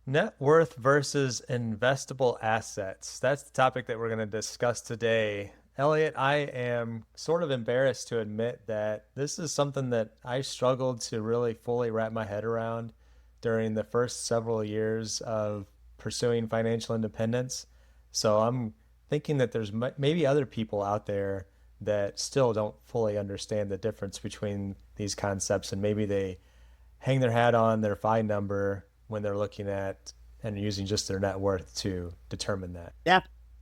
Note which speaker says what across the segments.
Speaker 1: Net worth versus investable assets. That's the topic that we're going to discuss today. Elliot, I am sort of embarrassed to admit that this is something that I struggled to really fully wrap my head around during the first several years of pursuing financial independence. So I'm thinking that there's maybe other people out there that still don't fully understand the difference between these concepts, and maybe they hang their hat on their FI number when they're looking at and using just their net worth to determine that.
Speaker 2: Yeah,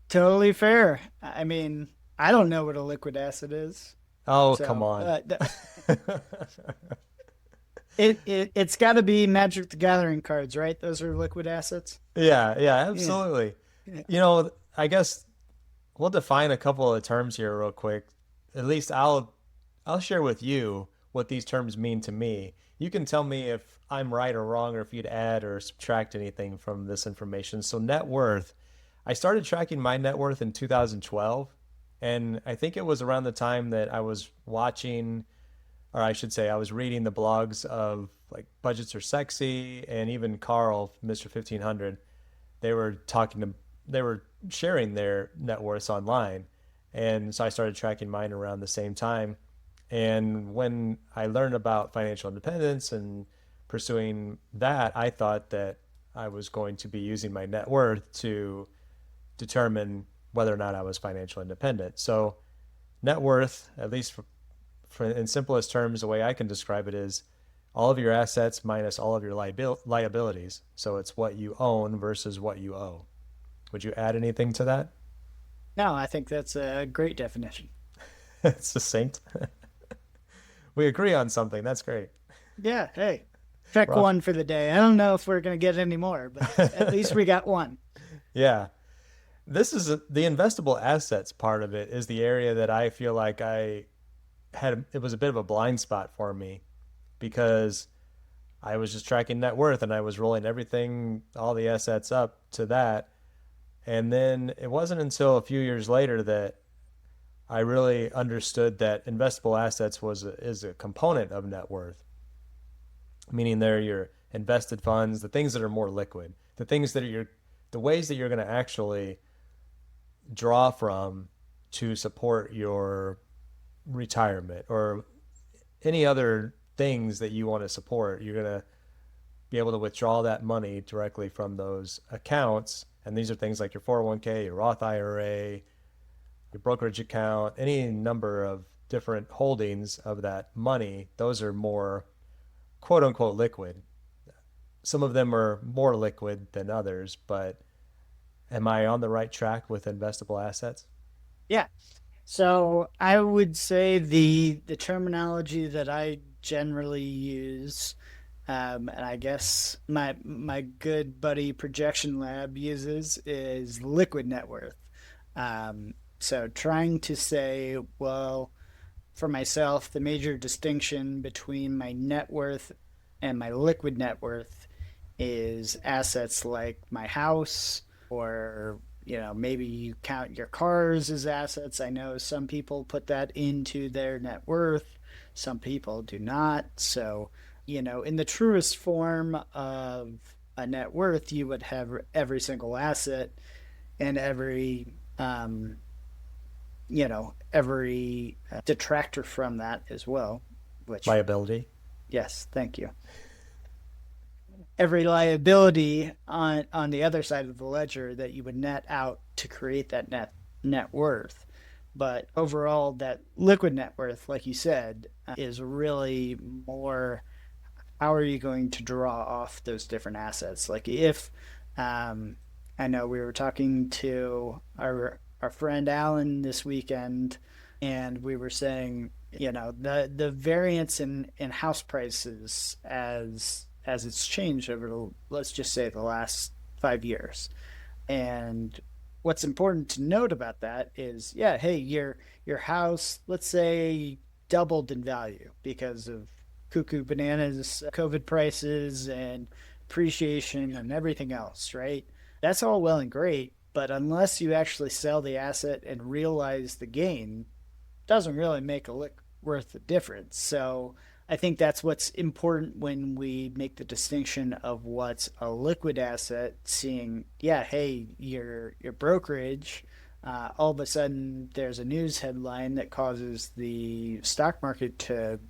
Speaker 2: totally fair. I mean, I don't know what a liquid asset is.
Speaker 1: Oh, come
Speaker 2: So
Speaker 1: on.
Speaker 2: it's got to be Magic the Gathering cards, right? Those are liquid assets.
Speaker 1: Yeah, yeah,
Speaker 2: Yeah.
Speaker 1: absolutely.
Speaker 2: Yeah.
Speaker 1: I guess we'll define a couple of terms here real quick. At least I'll share with you what these terms mean to me. You can tell me if I'm right or wrong, or if you'd add or subtract anything from this information. So net worth, I started tracking my net worth in 2012, and I think it was around the time that I was watching, or I should say I was reading the blogs of like Budgets Are Sexy and even Carl, Mr. 1500. They were they were sharing their net worths online. And so I started tracking mine around the same time. And when I learned about financial independence and pursuing that, I thought that I was going to be using my net worth to determine whether or not I was financially independent. So net worth, at least for in simplest terms, the way I can describe it is all of your assets minus all of your liabilities. So it's what you own versus what you owe. Would you add anything to that?
Speaker 2: No, I think that's a great definition.
Speaker 1: It's succinct. We agree on something. That's great.
Speaker 2: Yeah. Hey, check
Speaker 1: Rough.
Speaker 2: one for the day. I don't know if we're going to get any more, but at least we got one.
Speaker 1: Yeah. This is the investable assets part of it is the area that I feel like it was a bit of a blind spot for me because I was just tracking net worth and I was rolling everything, all the assets up to that. And then it wasn't until a few years later that I really understood that investable assets is a component of net worth, meaning they're your invested funds, the things that are more liquid, the ways that you're going to actually draw from to support your retirement or any other things that you want to support. You're going to be able to withdraw that money directly from those accounts. And these are things like your 401k, your Roth IRA, your brokerage account, any number of different holdings of that money. Those are more quote unquote liquid. Some of them are more liquid than others, but am I on the right track with investable assets?
Speaker 2: Yeah. So I would say the terminology that I generally use, and I guess my good buddy Projection Lab uses is liquid net worth. So trying to say, well, for myself, the major distinction between my net worth and my liquid net worth is assets like my house, or maybe you count your cars as assets. I know some people put that into their net worth, some people do not. So in the truest form of a net worth, you would have every single asset and every detractor from that as well, which,
Speaker 1: Liability.
Speaker 2: yes, thank you. Every liability on the other side of the ledger that you would net out to create that net worth. But overall, that liquid net worth, like you said, is really more, how are you going to draw off those different assets? Like if I know we were talking to our friend Alan this weekend, and we were saying, the variance in house prices as it's changed over let's just say the last 5 years. And what's important to note about that is, yeah, hey, your house, let's say, doubled in value because of cuckoo bananas, COVID prices, and appreciation and everything else, right? That's all well and great, but unless you actually sell the asset and realize the gain, it doesn't really make a lick worth the difference. So I think that's what's important when we make the distinction of what's a liquid asset, seeing, yeah, hey, your brokerage, all of a sudden there's a news headline that causes the stock market to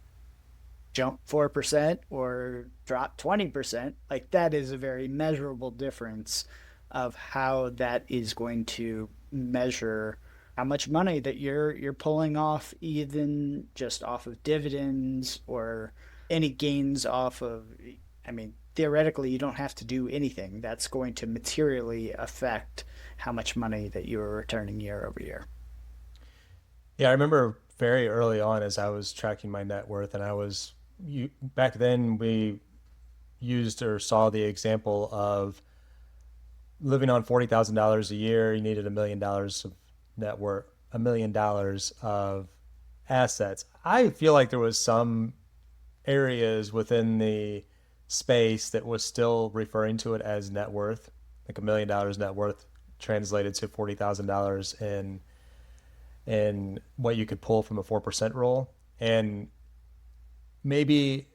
Speaker 2: jump 4% or drop 20%. Like that is a very measurable difference of how that is going to measure how much money that you're pulling off, even just off of dividends or any gains off of, I mean, theoretically you don't have to do anything. That's going to materially affect how much money that you are returning year over year.
Speaker 1: Yeah, I remember very early on as I was tracking my net worth, and back then we used or saw the example of living on $40,000 a year. You needed $1 million of net worth, $1 million of assets. I feel like there was some areas within the space that was still referring to it as net worth, like $1 million net worth translated to $40,000 in what you could pull from a 4% roll. And maybe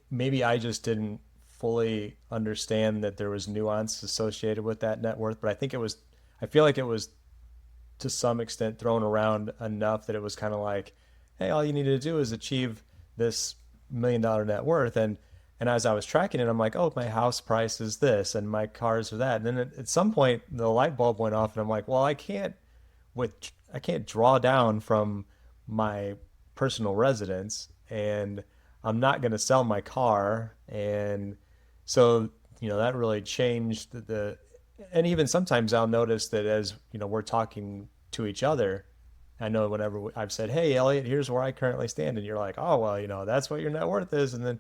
Speaker 1: I just didn't fully understand that there was nuance associated with that net worth, but I feel like it was to some extent thrown around enough that it was kind of like, hey, all you need to do is achieve this $1 million net worth. And as I was tracking it, I'm like, oh, my house price is this and my cars are that. And then at some point the light bulb went off and I'm like, well, I can't draw down from my personal residence, and I'm not going to sell my car. And so, that really changed and even sometimes I'll notice that as, we're talking to each other, I know whenever I've said, hey, Elliot, here's where I currently stand. And you're like, oh, well, that's what your net worth is. And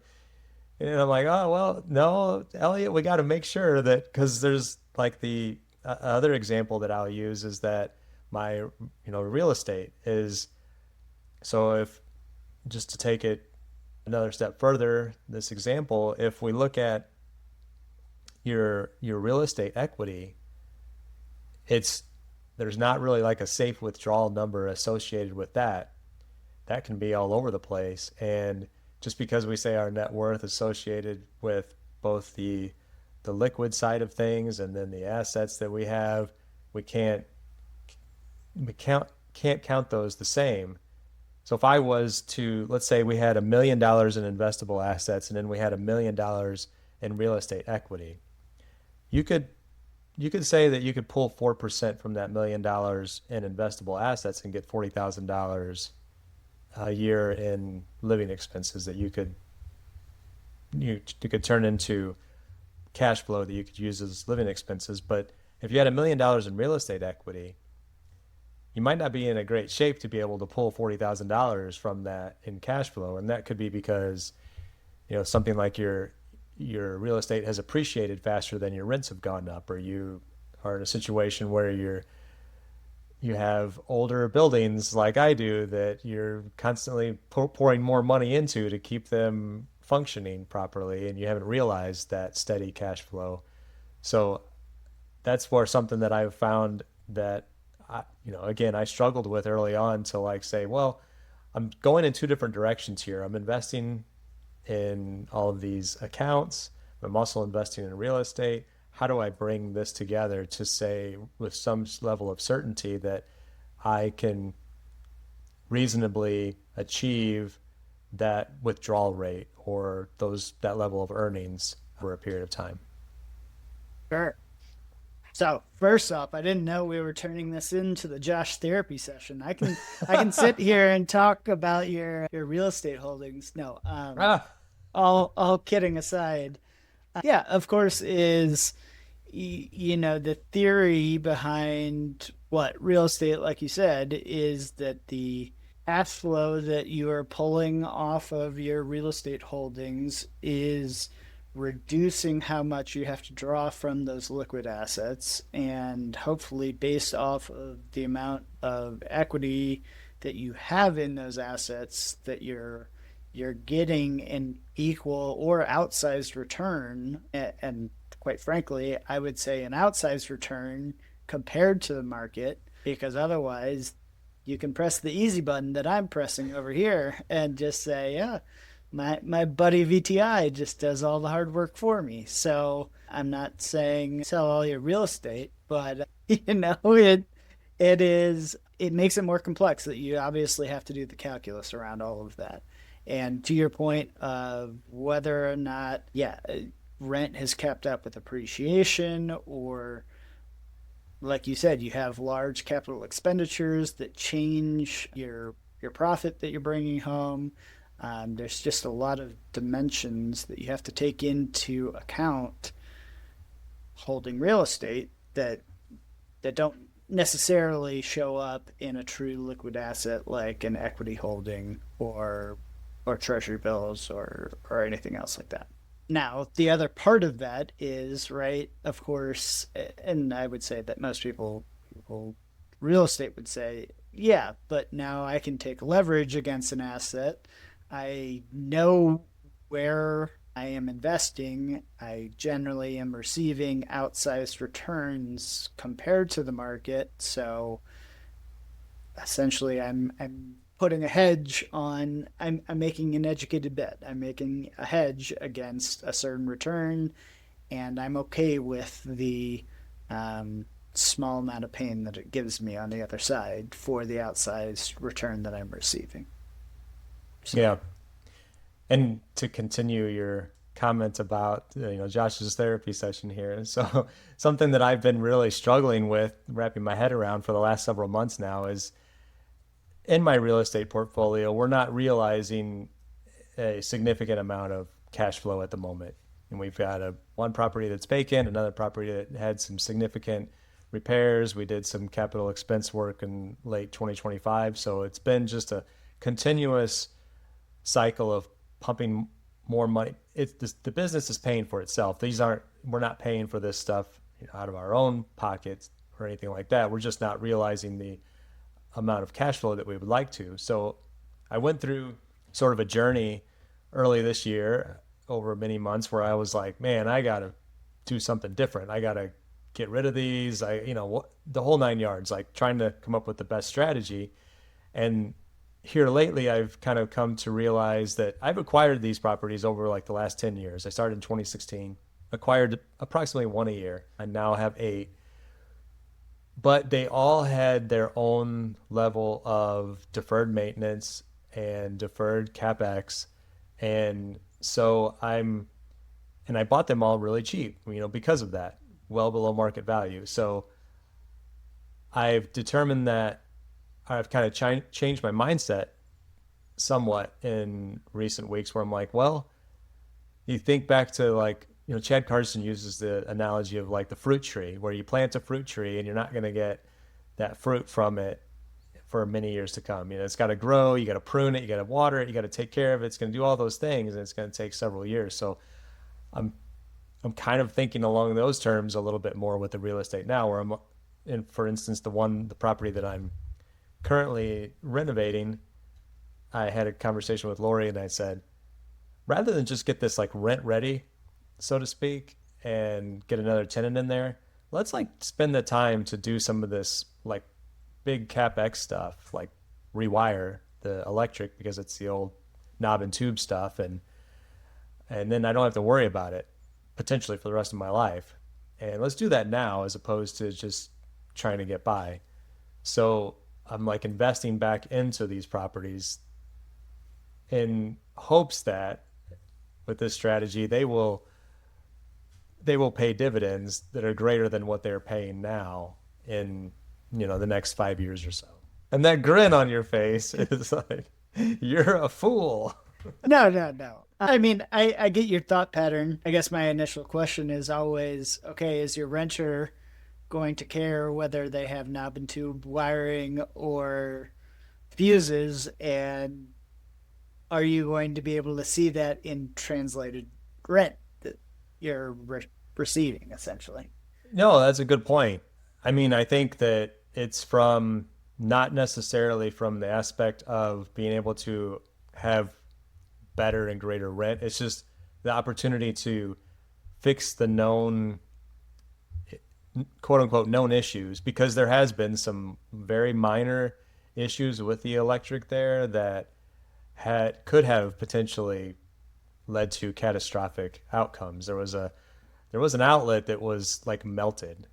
Speaker 1: I'm like, oh, well, no, Elliot, we got to make sure that, because there's like the other example that I'll use is that my, real estate is, so if, just to take it another step further, this example, if we look at your real estate equity, there's not really like a safe withdrawal number associated with that. That can be all over the place. And just because we say our net worth associated with both the liquid side of things and then the assets that we have, we can't count those the same. So if I was to, let's say we had $1 million in investable assets and then we had $1 million in real estate equity, you could say that you could pull 4% from that $1 million in investable assets and get $40,000 a year in living expenses that you could turn into cash flow that you could use as living expenses. But if you had $1 million in real estate equity, you might not be in a great shape to be able to pull $40,000 from that in cash flow. And that could be because, something like your real estate has appreciated faster than your rents have gone up, or you are in a situation where you have older buildings like I do that you're constantly pouring more money into to keep them functioning properly, and you haven't realized that steady cash flow. So that's where something that I've found that again, I struggled with early on to like say, well, I'm going in two different directions here. I'm investing in all of these accounts. I'm also investing in real estate. How do I bring this together to say with some level of certainty that I can reasonably achieve that withdrawal rate or that level of earnings for a period of time?
Speaker 2: Sure. So first off, I didn't know we were turning this into the Josh therapy session. I can sit here and talk about your real estate holdings. No, all kidding aside, yeah, of course, is the theory behind what real estate, like you said, is that the cash flow that you are pulling off of your real estate holdings is reducing how much you have to draw from those liquid assets, and hopefully based off of the amount of equity that you have in those assets, that you're getting an equal or outsized return, and quite frankly, I would say an outsized return compared to the market, because otherwise you can press the easy button that I'm pressing over here and just say, yeah, my buddy VTI just does all the hard work for me. So I'm not saying sell all your real estate, but it makes it more complex that you obviously have to do the calculus around all of that. And to your point of whether or not, rent has kept up with appreciation, or like you said, you have large capital expenditures that change your profit that you're bringing home. There's just a lot of dimensions that you have to take into account holding real estate that don't necessarily show up in a true liquid asset like an equity holding or treasury bills or anything else like that. Now, the other part of that is, right, of course, and I would say that most people real estate would say, yeah, but now I can take leverage against an asset. I know where I am investing. I generally am receiving outsized returns compared to the market. So essentially, I'm putting a hedge on, I'm making an educated bet. I'm making a hedge against a certain return, and I'm okay with the small amount of pain that it gives me on the other side for the outsized return that I'm receiving. So,
Speaker 1: Yeah. And to continue your comment about Josh's therapy session here, so something that I've been really struggling with wrapping my head around for the last several months now is in my real estate portfolio, we're not realizing a significant amount of cash flow at the moment. And we've got one property that's vacant, another property that had some significant repairs. We did some capital expense work in late 2025. So it's been just a continuous cycle of pumping more money. The business is paying for itself. We're not paying for this stuff out of our own pockets or anything like that. We're just not realizing the amount of cash flow that we would like to. So I went through sort of a journey early this year over many months where I was like, man, I got to do something different. I got to get rid of these. The whole nine yards, like trying to come up with the best strategy. And here lately, I've kind of come to realize that I've acquired these properties over like the last 10 years. I started in 2016, acquired approximately one a year. I now have 8. But they all had their own level of deferred maintenance and deferred CapEx. And so I bought them all really cheap, because of that, well below market value. So I've determined that I've kind of changed my mindset somewhat in recent weeks where I'm like, well, you think back to like, Chad Carson uses the analogy of like the fruit tree, where you plant a fruit tree and you're not going to get that fruit from it for many years to come. It's got to grow, you got to prune it, you got to water it, you got to take care of it. It's going to do all those things, and it's going to take several years. So I'm kind of thinking along those terms a little bit more with the real estate now, where for instance, the property that I'm currently renovating, I had a conversation with Lori and I said, rather than just get this like rent ready, so to speak, and get another tenant in there, let's like spend the time to do some of this like big CapEx stuff, like rewire the electric because it's the old knob and tube stuff, and then I don't have to worry about it potentially for the rest of my life. And let's do that now as opposed to just trying to get by. So I'm like investing back into these properties in hopes that with this strategy, they will pay dividends that are greater than what they're paying now in, the next 5 years or so. And that grin on your face is like, you're a fool.
Speaker 2: No. I mean, I get your thought pattern. I guess my initial question is always, okay, is your renter going to care whether they have knob and tube wiring or fuses? And are you going to be able to see that in translated rent that you're receiving, essentially?
Speaker 1: No, that's a good point. I mean, I think that it's not necessarily from the aspect of being able to have better and greater rent. It's just the opportunity to fix the known, quote unquote, known issues, because there has been some very minor issues with the electric there that could have potentially led to catastrophic outcomes. There was an outlet that was like melted,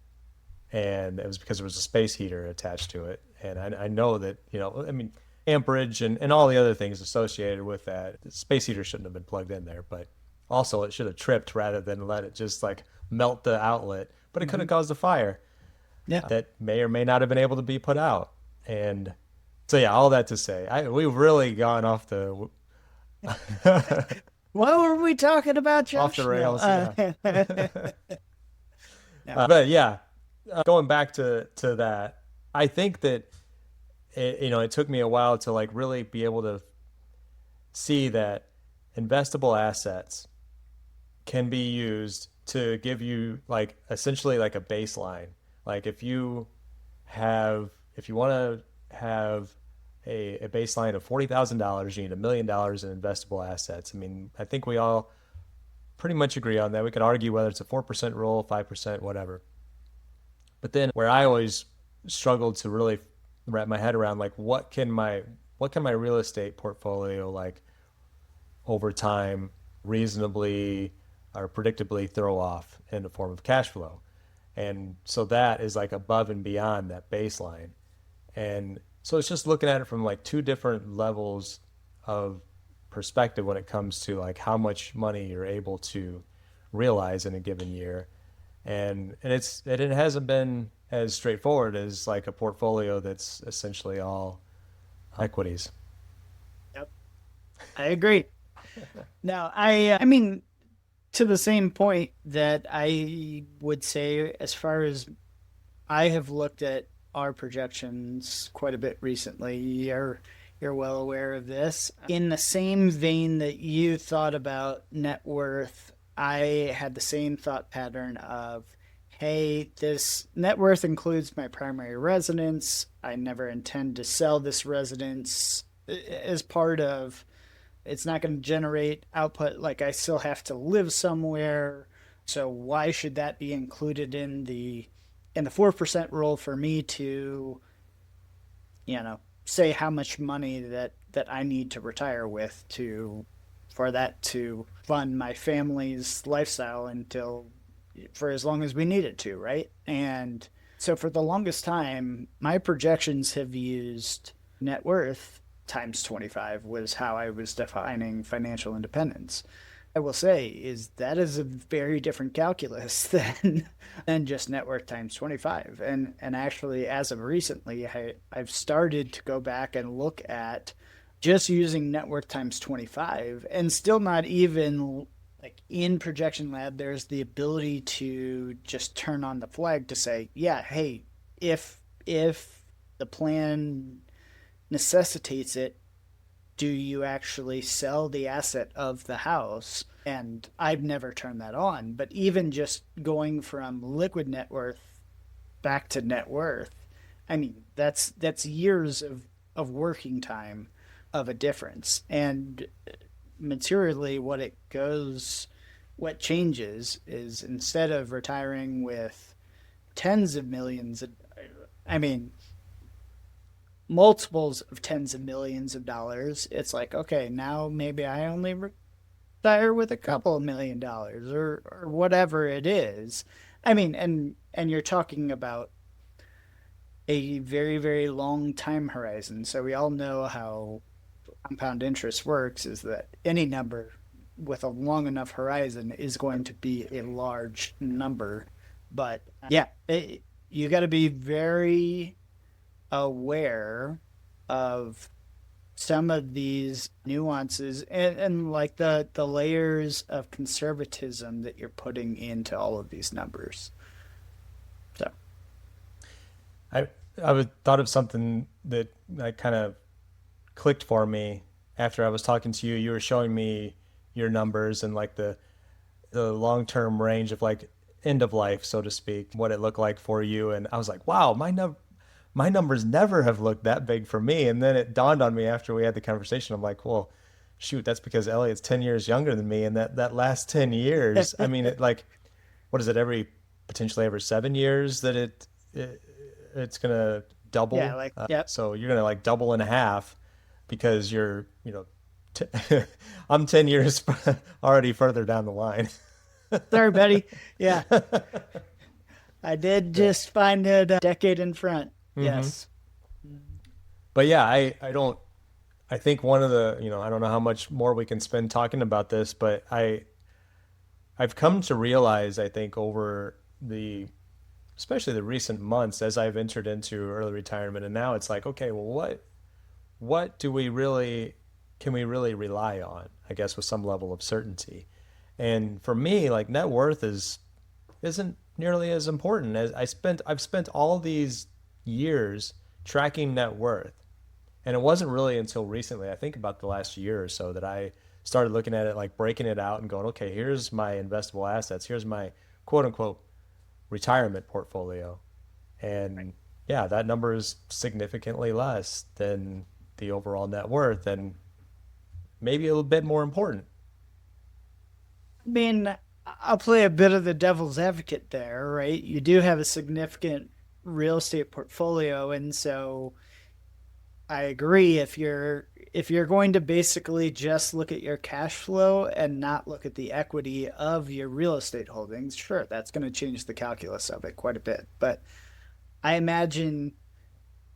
Speaker 1: and it was because there was a space heater attached to it. And I know that, I mean, amperage and all the other things associated with that. The space heater shouldn't have been plugged in there, but also it should have tripped rather than let it just like melt the outlet. But it could have caused a fire that may or may not have been able to be put out. And so, yeah, all that to say, we've really gone off the
Speaker 2: What were we talking about, Josh?
Speaker 1: off the rails.
Speaker 2: No.
Speaker 1: But yeah, going back to that, I think that it took me a while to like really be able to see that investable assets can be used to give you like essentially like a baseline. Like if you want to have a baseline of $40,000, you need $1 million in investable assets. I mean, I think we all pretty much agree on that. We could argue whether it's a 4% rule, 5%, whatever. But then where I always struggled to really wrap my head around, like what can my real estate portfolio like over time reasonably or predictably throw off in the form of cash flow. And so that is like above and beyond that baseline. And so it's just looking at it from like two different levels of perspective when it comes to like how much money you're able to realize in a given year. And it hasn't been as straightforward as like a portfolio that's essentially all equities.
Speaker 2: Yep. I agree. Now, I mean, to the same point that I would say, as far as I have looked at our projections quite a bit recently, you're well aware of this. In the same vein that you thought about net worth, I had the same thought pattern of, hey, this net worth includes my primary residence. I never intend to sell this residence as part of, it's not going to generate output. Like I still have to live somewhere. So why should that be included in the 4% rule for me to, say how much money that I need to retire with for that to fund my family's lifestyle for as long as we need it to, right? And so for the longest time, my projections have used net worth times 25 was how I was defining financial independence. I will say is that is a very different calculus than just net worth times 25. And actually, as of recently, I've started to go back and look at just using net worth times 25, and still not even like in Projection Lab, there's the ability to just turn on the flag to say, yeah, hey, if the plan necessitates it, do you actually sell the asset of the house? And I've never turned that on. But even just going from liquid net worth back to net worth, I mean, that's years of working time of a difference. And materially what changes is, instead of retiring with tens of millions, multiples of tens of millions of dollars, it's like, okay, now maybe I only retire with a couple of $1,000,000 or whatever it is. I mean, and you're talking about a very, very long time horizon. So we all know how compound interest works, is that any number with a long enough horizon is going to be a large number. But yeah, you got to be very aware of some of these nuances and like the layers of conservatism that you're putting into all of these numbers. So
Speaker 1: I thought of something that like kind of clicked for me after I was talking to you. You were showing me your numbers and like the long-term range of like end of life, so to speak, what it looked like for you. And I was like, wow, my numbers never have looked that big for me. And then it dawned on me after we had the conversation. I'm like, well, shoot, that's because Elliot's 10 years younger than me. And that last 10 years, I mean, it like, what is it, potentially every 7 years that it's going to double?
Speaker 2: Yeah, yep.
Speaker 1: So you're going to like double in half because you're, I'm 10 years already further down the line.
Speaker 2: Sorry, buddy. Yeah, I did
Speaker 1: Yeah.
Speaker 2: just find it a decade in front.
Speaker 1: hmm
Speaker 2: Yes.
Speaker 1: But yeah, I don't, I think one of the, I don't know how much more we can spend talking about this, but I've come to realize, I think over especially the recent months as I've entered into early retirement, and now it's like, okay, well, what do we really, can we really rely on, I guess, with some level of certainty? And for me, like net worth isn't nearly as important as I've spent all these years tracking net worth. And it wasn't really until recently, I think about the last year or so, that I started looking at it, like breaking it out and going, okay, here's my investable assets, here's my quote unquote retirement portfolio. And yeah, that number is significantly less than the overall net worth, and maybe a little bit more important.
Speaker 2: I mean, I'll play a bit of the devil's advocate there, right? You do have a significant real estate portfolio, and so I agree. If you're going to basically just look at your cash flow and not look at the equity of your real estate holdings, sure, that's going to change the calculus of it quite a bit. But I imagine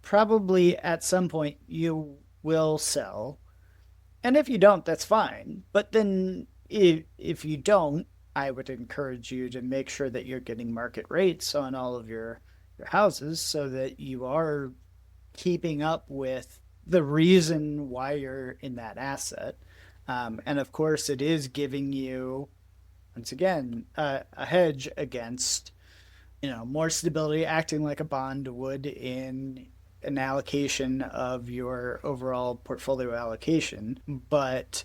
Speaker 2: probably at some point you will sell. And if you don't, that's fine. But then if you don't, I would encourage you to make sure that you're getting market rates on all of your houses so that you are keeping up with the reason why you're in that asset. And of course, it is giving you, once again, a hedge against, more stability, acting like a bond would in an allocation of your overall portfolio allocation. But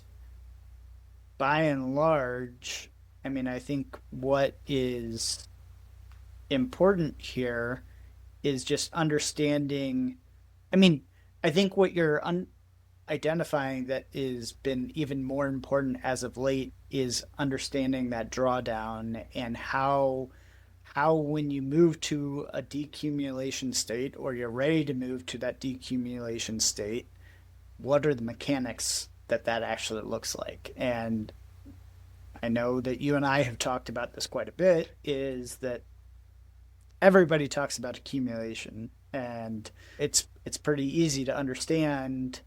Speaker 2: by and large, I mean, I think what is important here is just understanding. I mean, I think what you're identifying that has been even more important as of late is understanding that drawdown and how when you move to a decumulation state or you're ready to move to that decumulation state, what are the mechanics that actually looks like? And I know that you and I have talked about this quite a bit, is that everybody talks about accumulation, and it's pretty easy to understand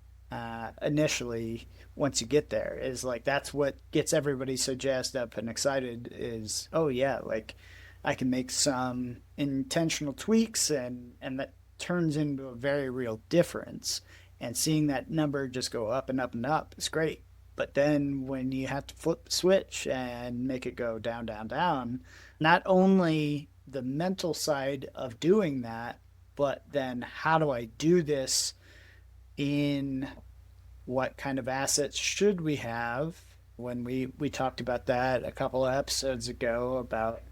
Speaker 2: initially. Once you get there, is like that's what gets everybody so jazzed up and excited, is, oh yeah, like I can make some intentional tweaks, and that turns into a very real difference. And seeing that number just go up and up and up is great. But then when you have to flip the switch and make it go down, down, down, not only the mental side of doing that, but then how do I do this in what kind of assets should we have? When we talked about that a couple of episodes ago about,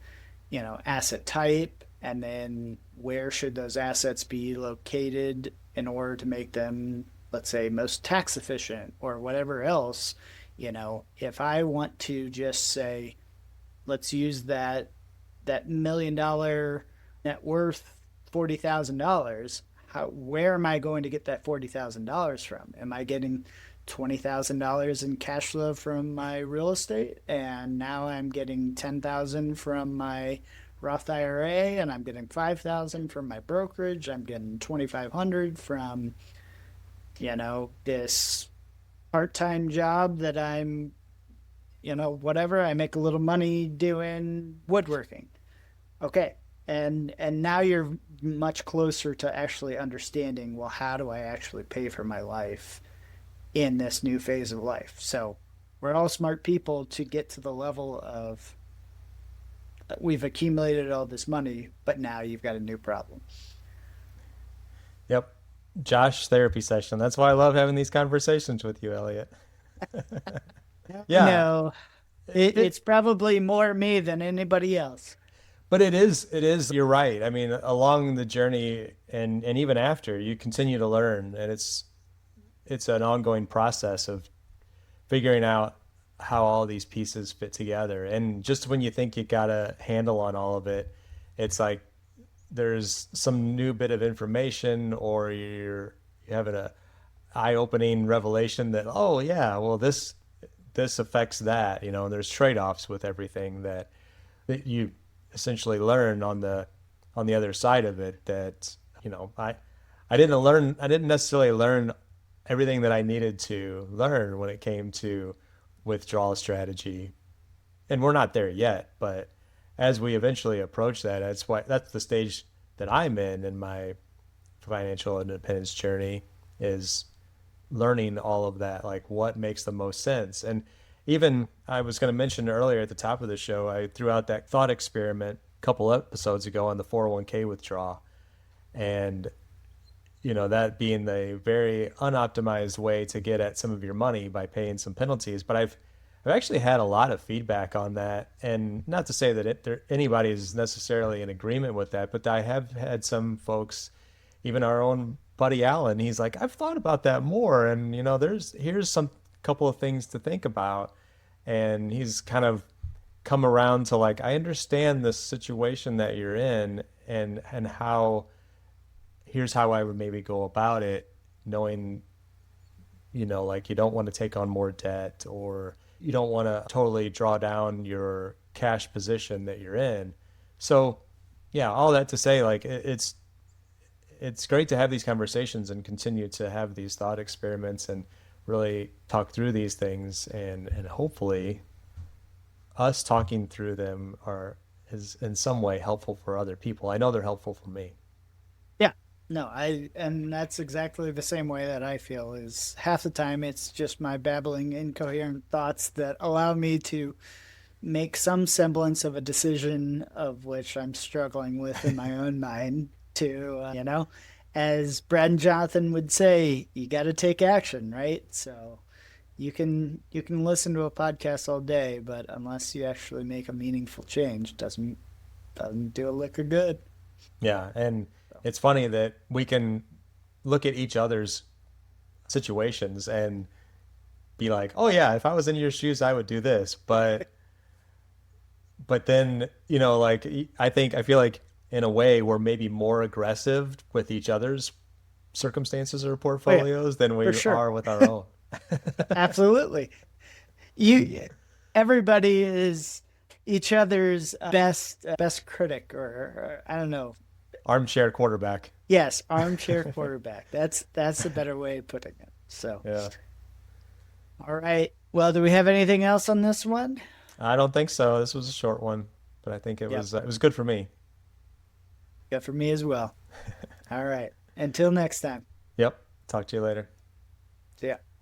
Speaker 2: asset type, and then where should those assets be located in order to make them, let's say, most tax efficient or whatever else. If I want to just say, let's use that $1 million net worth, $40,000, where am I going to get that $40,000 from? Am I getting $20,000 in cash flow from my real estate, and now I'm getting 10,000 from my Roth IRA, and I'm getting 5,000 from my brokerage, I'm getting 2,500 from this part-time job that I'm, whatever, I make a little money doing woodworking. Okay. And now you're much closer to actually understanding, well, how do I actually pay for my life in this new phase of life? So we're all smart people to get to the level of, we've accumulated all this money, but now you've got a new problem.
Speaker 1: Yep. Josh therapy session. That's why I love having these conversations with you, Elliot. Yeah.
Speaker 2: No,
Speaker 1: It,
Speaker 2: it's probably more me than anybody else.
Speaker 1: but it is, you're right. I mean, along the journey and even after, you continue to learn, and it's an ongoing process of figuring out how all these pieces fit together. And just when you think you got a handle on all of it, it's like there's some new bit of information, or you're having a eye-opening revelation that, oh yeah, well this affects that, you know, and there's trade-offs with everything that you essentially learn on the other side of it that, you know, I didn't necessarily learn everything that I needed to learn when it came to withdrawal strategy. And we're not there yet, but as we eventually approach that, that's the stage that I'm in my financial independence journey, is learning all of that, like what makes the most sense. And even I was going to mention earlier at the top of the show, I threw out that thought experiment a couple episodes ago on the 401k withdrawal. And, you know, that being the very unoptimized way to get at some of your money by paying some penalties. But I've actually had a lot of feedback on that. And not to say that anybody is necessarily in agreement with that, but I have had some folks, even our own buddy Alan, he's like, I've thought about that more. And, you know, here's some couple of things to think about. And he's kind of come around to like, I understand the situation that you're in, and here's how I would maybe go about it, knowing, you know, like you don't want to take on more debt, or you don't want to totally draw down your cash position that you're in. So yeah, all that to say, like it's great to have these conversations and continue to have these thought experiments and really talk through these things, and hopefully us talking through them is in some way helpful for other people. I know they're helpful for me.
Speaker 2: Yeah. No, and that's exactly the same way that I feel. Is half the time it's just my babbling, incoherent thoughts that allow me to make some semblance of a decision of which I'm struggling with in my own mind to, you know, as Brad and Jonathan would say, you got to take action, right? So you can listen to a podcast all day, but unless you actually make a meaningful change, it doesn't do a lick of good.
Speaker 1: Yeah, and it's funny that we can look at each other's situations and be like, "Oh yeah, if I was in your shoes, I would do this." But then, you know, like I feel like in a way we're maybe more aggressive with each other's circumstances or portfolios than we are with our own.
Speaker 2: Absolutely. Everybody is each other's best critic, or I don't know.
Speaker 1: Armchair quarterback.
Speaker 2: Yes, armchair quarterback. That's a better way of putting it. So
Speaker 1: yeah.
Speaker 2: All right. Well, do we have anything else on this one?
Speaker 1: I don't think so. This was a short one, but I think it was good for me.
Speaker 2: Good for me as well. All right. Until next time.
Speaker 1: Yep. Talk to you later.
Speaker 2: See ya.